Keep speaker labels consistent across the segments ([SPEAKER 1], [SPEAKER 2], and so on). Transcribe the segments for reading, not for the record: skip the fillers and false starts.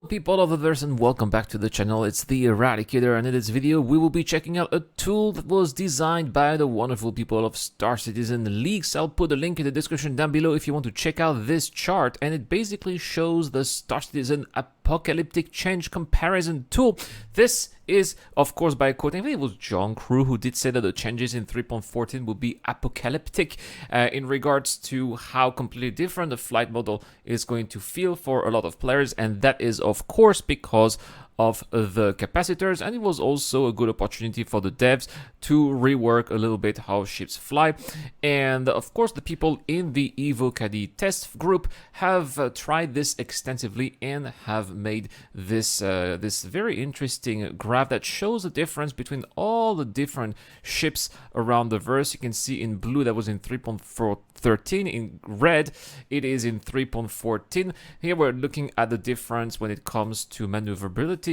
[SPEAKER 1] People of the verse, and welcome back to the channel. It's the Eradicator, and in this video we will be checking out a tool that was designed by the wonderful people of Star Citizen Leaks. I'll put a link in the description down below if you want to check out this chart, and it basically shows the Star Citizen apocalyptic change comparison tool. This is, of course, by quoting, I think it was John Crew who did say that the changes in 3.14 will be apocalyptic in regards to how completely different the flight model is going to feel for a lot of players, and that is of course because of the capacitors, and it was also a good opportunity for the devs to rework a little bit how ships fly. And of course the people in the EvoCAD test group have tried this extensively and have made this this very interesting graph that shows the difference between all the different ships around the verse. You can see in blue that was in 3.13, in red it is in 3.14. Here we're looking at the difference when it comes to maneuverability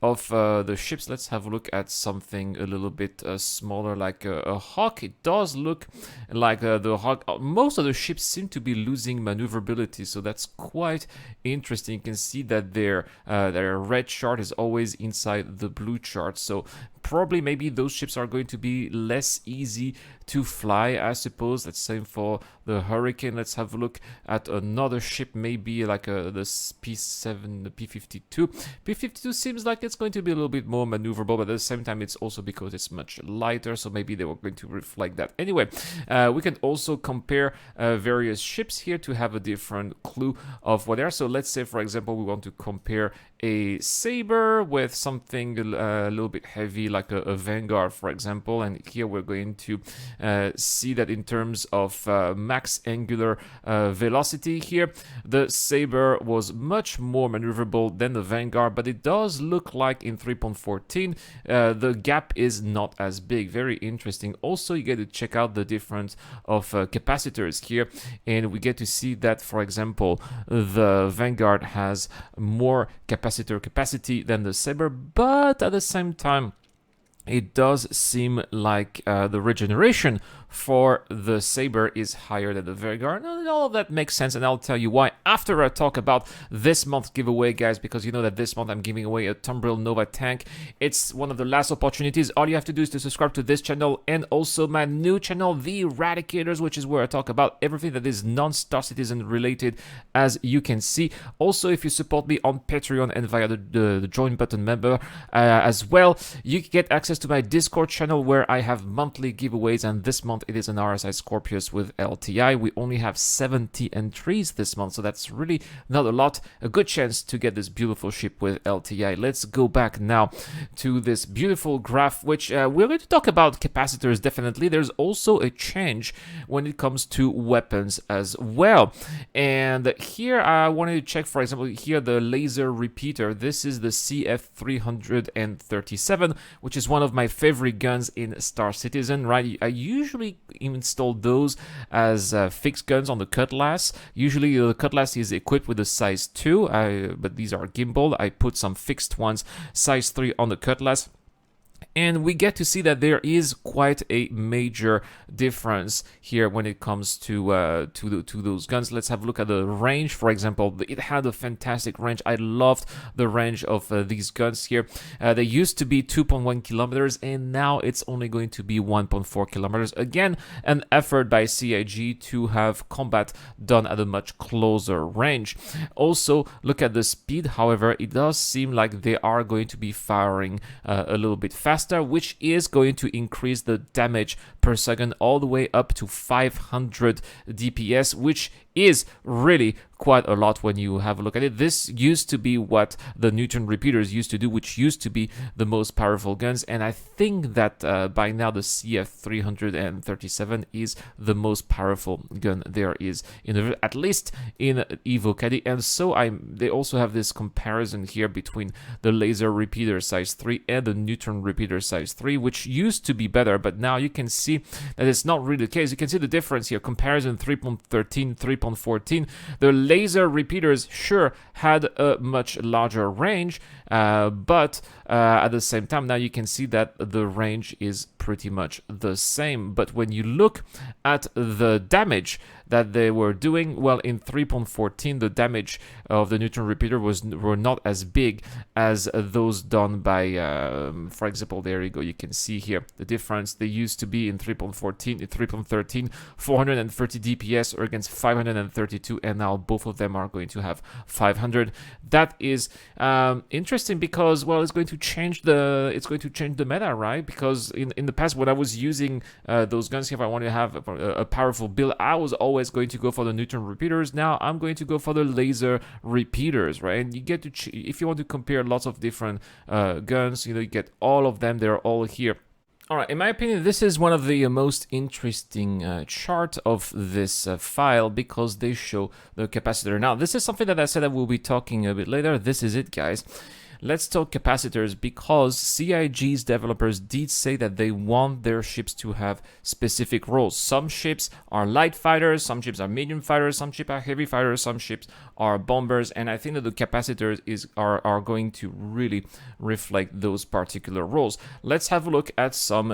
[SPEAKER 1] of the ships. Let's have a look at something a little bit smaller, like a Hawk. It does look like the Hawk. Most of the ships seem to be losing maneuverability, so that's quite interesting. You can see that their red chart is always inside the blue chart, so probably maybe those ships are going to be less easy to fly, I suppose. That's same for the Hurricane. Let's have a look at another ship, maybe like the P7, the P52. P52 seems like it's going to be a little bit more maneuverable, but at the same time it's also because it's much lighter, so maybe they were going to reflect that. Anyway, we can also compare various ships here to have a different clue of what they are. So let's say, for example, we want to compare a Saber with something a little bit heavy, like a Vanguard, for example, and here we're going to see that in terms of max angular velocity here, the Saber was much more maneuverable than the Vanguard, but it does look like in 3.14 the gap is not as big. Very interesting. Also, you get to check out the difference of capacitors here, and we get to see that, for example, the Vanguard has more capacitor capacity than the Saber, but at the same time it does seem like the regeneration for the Saber is higher than the Vanguard. All of that makes sense, and I'll tell you why after I talk about this month's giveaway, guys, because you know that this month I'm giving away a Tumbril Nova tank. It's one of the last opportunities. All you have to do is to subscribe to this channel and also my new channel, The Eradicators, which is where I talk about everything that is non-Star Citizen related, as you can see. Also, if you support me on Patreon and via the join button member as well, you can get access to my Discord channel where I have monthly giveaways, and this month it is an RSI Scorpius with LTI. We only have 70 entries this month, so that's really not a lot. A good chance to get this beautiful ship with LTI. Let's go back now to this beautiful graph, which we're going to talk about capacitors. Definitely there's also a change when it comes to weapons as well, and here I wanted to check, for example, here the laser repeater. This is the CF337, which is one of my favorite guns in Star Citizen, right? I usually install those as fixed guns on the Cutlass. Usually the Cutlass is equipped with a size 2, but these are gimbal. I put some fixed ones, size 3 on the Cutlass. And we get to see that there is quite a major difference here when it comes to those guns. Let's have a look at the range, for example. It had a fantastic range. I loved the range of these guns here. They used to be 2.1 kilometers, and now it's only going to be 1.4 kilometers. Again, an effort by CIG to have combat done at a much closer range. Also, look at the speed. However, it does seem like they are going to be firing a little bit faster, which is going to increase the damage per second all the way up to 500 DPS, which is really quite a lot when you have a look at it. This used to be what the Newton repeaters used to do, which used to be the most powerful guns, and I think that by now the CF337 is the most powerful gun there is, at least in EvoCAD. And so they also have this comparison here between the laser repeater size 3 and the Newton repeater size 3, which used to be better, but now you can see that it's not really the case. You can see the difference here. Comparison 3.13, 3.14, 3.14. The laser repeaters sure had a much larger range, but at the same time, now you can see that the range is pretty much the same. But when you look at the damage that they were doing, well, in 3.14, the damage of the neutron repeater were not as big as those done by, for example, there you go, you can see here the difference. They used to be in 3.14, 3.13, 430 DPS or against 532, and now both of them are going to have 500. That is interesting because, well, it's going to change the meta, right? Because in the past, when I was using those guns here, if I wanted to have a powerful build, I was always going to go for the neutron repeaters. Now I'm going to go for the laser repeaters, right? And you get to if you want to compare lots of different guns, you get all of them. They're all here. All right, in my opinion, this is one of the most interesting chart of this file because they show the capacitor. Now, this is something that I said I will be talking a bit later. This is it, guys. Let's talk capacitors because CIG's developers did say that they want their ships to have specific roles. Some ships are light fighters, some ships are medium fighters, some ships are heavy fighters, some ships are bombers, and I think that the capacitors are going to really reflect those particular roles. Let's have a look at some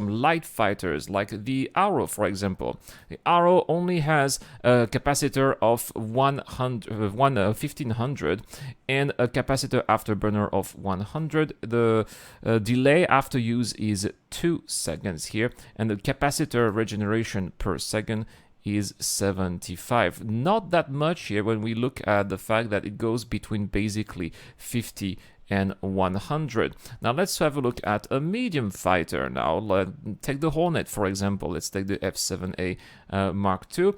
[SPEAKER 1] light fighters, like the Arrow, for example. The Arrow only has a capacitor of 1500 and a capacitor afterburner of 100. The delay after use is 2 seconds here, and the capacitor regeneration per second is 75. Not that much here when we look at the fact that it goes between basically 50 and 100. Now let's have a look at a medium fighter. Now take the Hornet, for example. Let's take the F7A Mark II.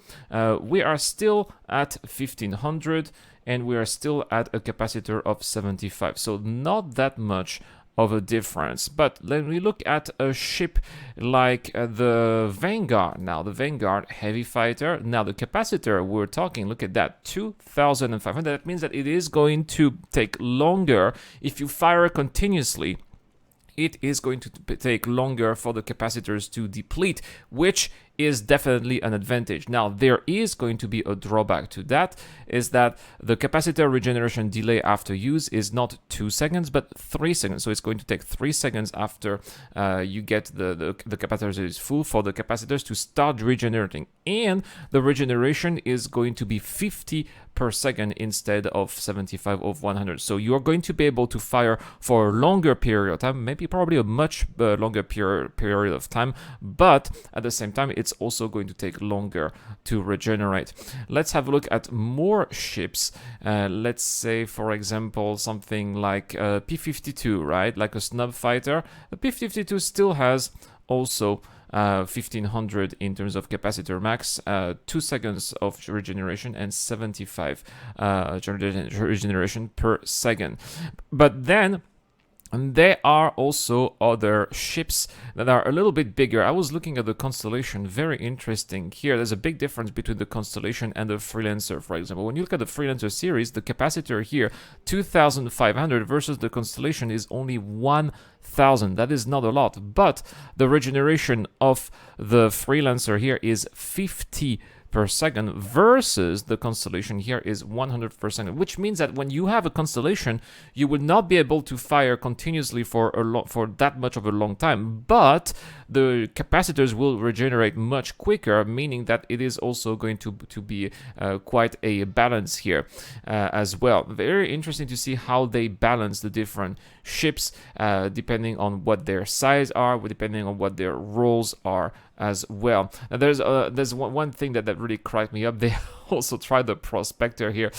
[SPEAKER 1] We are still at 1500 and we are still at a capacitor of 75. So not that much of a difference. But when we look at a ship like the Vanguard, now the Vanguard heavy fighter, now the capacitor we're talking, look at that, 2500. That means that it is going to take longer if you fire continuously. It is going to take longer for the capacitors to deplete, which is definitely an advantage. Now, there is going to be a drawback to that, is that the capacitor regeneration delay after use is not 2 seconds, but 3 seconds. So it's going to take 3 seconds after you get the capacitor is full for the capacitors to start regenerating. And the regeneration is going to be 50 per second instead of 75 of 100. So you're going to be able to fire for a longer period of time, maybe probably a much longer period of time, but at the same time, it's also going to take longer to regenerate. Let's have a look at more ships. Let's say, for example, something like P-52, right? Like a snub fighter. The P-52 still has also 1500 in terms of capacitor max, 2 seconds of regeneration and 75 regeneration per second. But then there are also other ships that are a little bit bigger. I was looking at the Constellation, very interesting here. There's a big difference between the Constellation and the Freelancer, for example. When you look at the Freelancer series, the capacitor here, 2500 versus the Constellation is only 1000. That is not a lot, but the regeneration of the Freelancer here is 50 per second versus the Constellation here is 100 per second, which means that when you have a Constellation, you will not be able to fire continuously for that much of a long time, but the capacitors will regenerate much quicker, meaning that it is also going to be quite a balance here as well. Very interesting to see how they balance the different ships depending on what their size are, depending on what their roles are as well. Now there's one thing that really cracked me up. They also tried the Prospector here.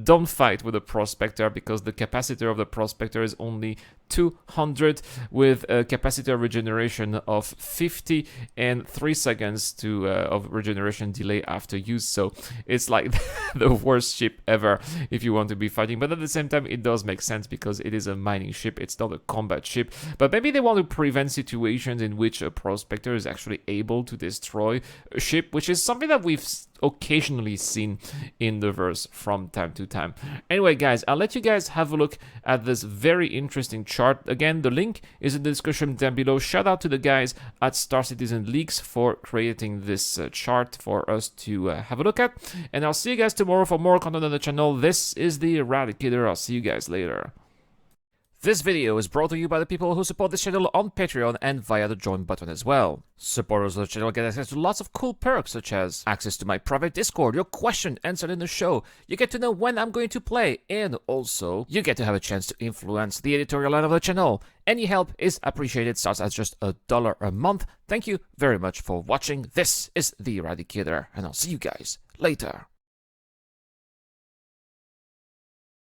[SPEAKER 1] Don't fight with the Prospector because the capacitor of the Prospector is only 200 with a capacitor regeneration of 50 and 3 seconds of regeneration delay after use. So it's like the worst ship ever if you want to be fighting. But at the same time, it does make sense because it is a mining ship. It's not a combat ship. But maybe they want to prevent situations in which a Prospector is actually able to destroy a ship, which is something that we've occasionally be seen in the verse from time to time. Anyway, guys, I'll let you guys have a look at this very interesting chart. Again, the link is in the description down below. Shout out to the guys at Star Citizen Leaks for creating this chart for us to have a look at. And I'll see you guys tomorrow for more content on the channel. This is the Eradicator. I'll see you guys later. This video is brought to you by the people who support this channel on Patreon and via the join button as well. Supporters of the channel get access to lots of cool perks such as access to my private Discord, your question answered in the show, you get to know when I'm going to play, and also you get to have a chance to influence the editorial line of the channel. Any help is appreciated, starts at just $1 a month. Thank you very much for watching. This is the Eradicator, and I'll see you guys later.